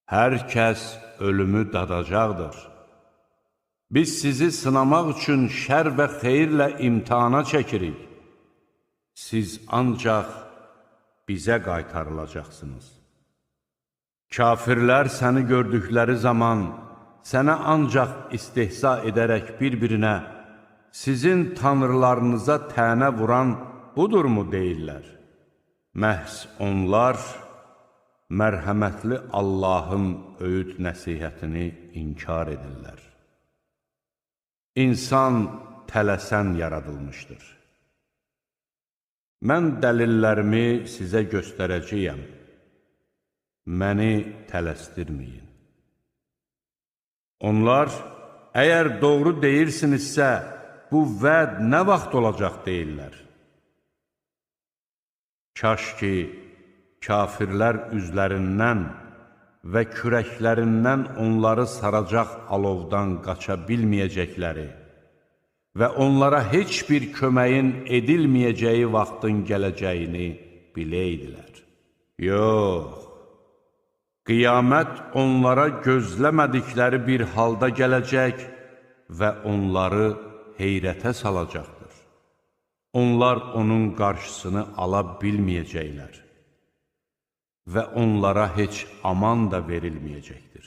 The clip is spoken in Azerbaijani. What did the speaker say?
Hər kəs ölümü dadacaqdır. Biz sizi sınamaq üçün şər və xeyirlə imtihana çəkirik. Siz ancaq bizə qaytarılacaqsınız. Kafirlər səni gördükləri zaman sənə ancaq istehza edərək bir-birinə sizin tanrılarınıza tənə vuran budurmu deyirlər? Məhz onlar mərhəmətli Allahın öyüd nəsihətini inkar edirlər. İnsan tələsən yaradılmışdır. Mən dəlillərimi sizə göstərəcəyəm. Məni tələsdirməyin. Onlar, əgər doğru deyirsinizsə, bu vəd nə vaxt olacaq deyirlər. Kaş ki, kafirlər üzlərindən və kürəklərindən onları saracaq alovdan qaça bilməyəcəkləri və onlara heç bir köməyin edilməyəcəyi vaxtın gələcəyini biləydilər. Yox, qiyamət onlara gözləmədikləri bir halda gələcək və onları heyrətə salacaqdır. Onlar onun qarşısını ala bilməyəcəklər və onlara heç aman da verilməyəcəkdir.